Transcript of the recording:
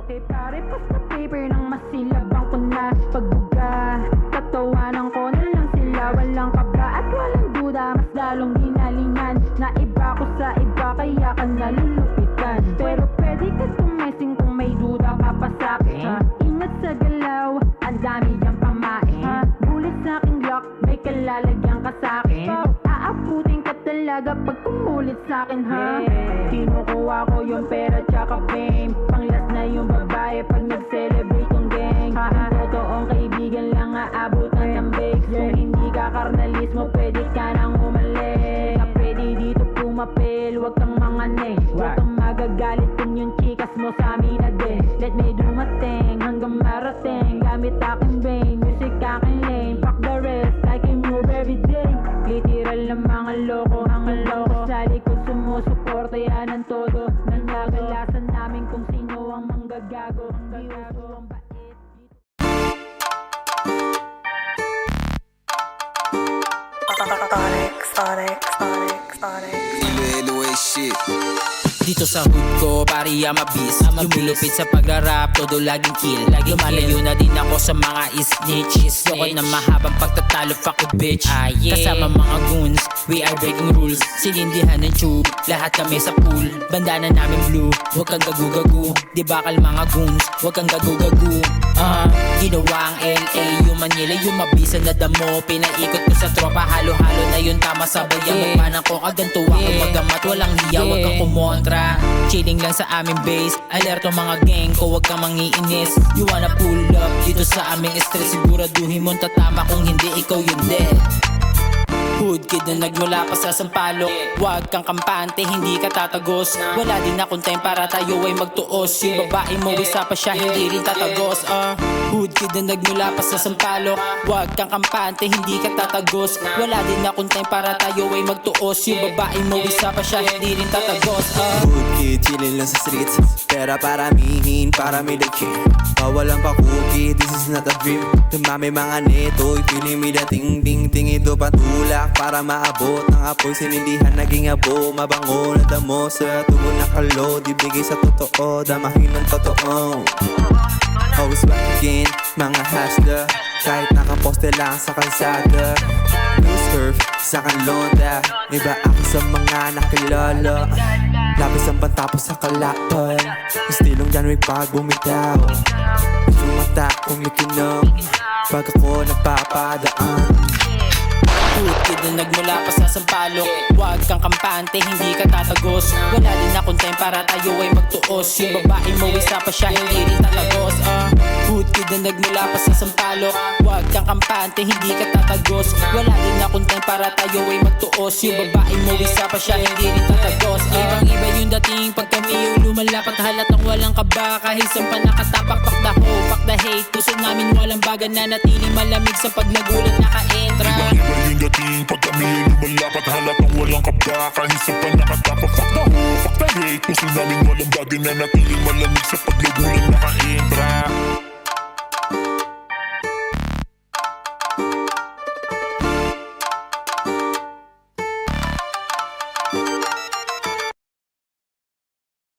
Okay pare, basta paper nang masilabang ko na pagbuga. Tatawanan ko na lang sila, walang kaba at walang duda. Mas lalong hinalingan na iba ko sa iba, kaya ka nalulupitan. Pero pwede ka tumesing kung may duda ka pa sa'kin. Ingat sa galaw, ang dami diyang pamain. Bulit sa aking lock, may kalalagyan ka sa'kin. Aabutin ka talaga pag kumulit sa'kin, ha? Kinukuha ko yung pera tsaka fame. Panglas na yung babae pag nag-celebrate yung gang. Ang totoong kaibigan lang aabutan ng bakes. Kung hindi ka karnalismo, pwede ka nang umalis. Ka pwede dito pumapil, wag kang mangane. Wag kang magagalit kung yung chikas mo sa amin na din. Let me dumating hanggang marating. Gamit aking brain, music aking lane. Fuck the rest, like I move everyday. Literal na mga loko, sa likod sumusuporta yan ang todo. Nanggagalasan namin kung sino ang manggagago. Ang bait. Dito sa hood ko, pari mabis. Lumilupit sa pag-rap, todo laging kill. Lumalayo na din ako sa mga snitches. Yoko na mahabang pagtatalo, fuck it bitch. Kasama mga goons, we are breaking rules. Sinindihan ng tube, lahat kami sa pool. Bandana namin blue, huwag kang gagu-gagu. Di bakal mga goons, huwag kang gagu-gagu. Ginawa ang LA, yung Manila, yung mabisa na damo. Pinaikot ko sa tropa, halo-halo na yun, tama sabayan. Magpanang ko kagantuwa ko magamat, walang hiya, huwag kang kumontra. Chilling lang sa aming base, alerto mga gang ko, huwag kang mangiinis. You wanna pull up dito sa aming stress, siguraduhin mong tatama, kung hindi ikaw yung dead. Hood kid na nagmula pa sa Sampaloc. Huwag kang kampante, hindi ka tatagos. Wala din akong time para tayo ay magtuos. Yung babae mo, isa pa siya, hindi rin tatagos. Hood kid na nagmula pa sa Sampaloc. Huwag kang kampante, hindi ka tatagos. Wala din akong time para tayo ay magtuos. Yung babae mo, isa pa siya, hindi rin tatagos. Hood kid, chillin' lang sa streets. Pera paramihin, para may the king. Walang pakuki, this is not a dream. Tumami mga neto, feeling me the ting ding ting. Ito patulak para maabot ng apoy. Sinindihan naging abo, mabango na damo. Sa tubo na kalo, di bigay sa totoo. Damahin ng totoo. Always back again, mga hustler. Kahit nakaposte lang sa kalsada. New surf sa kanlonda. Iba ako sa mga nakilala. Labis ang pantapos sa kalapan. Estilong dyan may pag bumitaw. Yung mata kong likinom pag ako napapadaan. Hood kid na nagmula pa sa Sampaloc. Huwag kang kampante, hindi ka tatagos. Wala din akong time para tayo ay magtuos. Yung babae mo, isa pa siya, hindi rin tatagos. Hood kid na nagmula pa sa Sampaloc. Huwag kang kampante, hindi ka tatagos. Wala din akong time para tayo ay magtuos. Yung babae mo, isa pa siya, hindi rin tatagos. Ibang iba yung dating pag kami yung lumalapat. Halatang walang kaba, kahit saan pa nakatapak. Fuck the hoe, fuck the hate. Puso namin walang baga na natiling malamig sa pag nagulat naka-entra. Iba yung dating pag kami lumalapat. Halatang walang kaba, kahit saan pa nakatapak. Fuck the hoe, fuck the hate. Puso namin walang bagay na natiling malamig sa paglagulat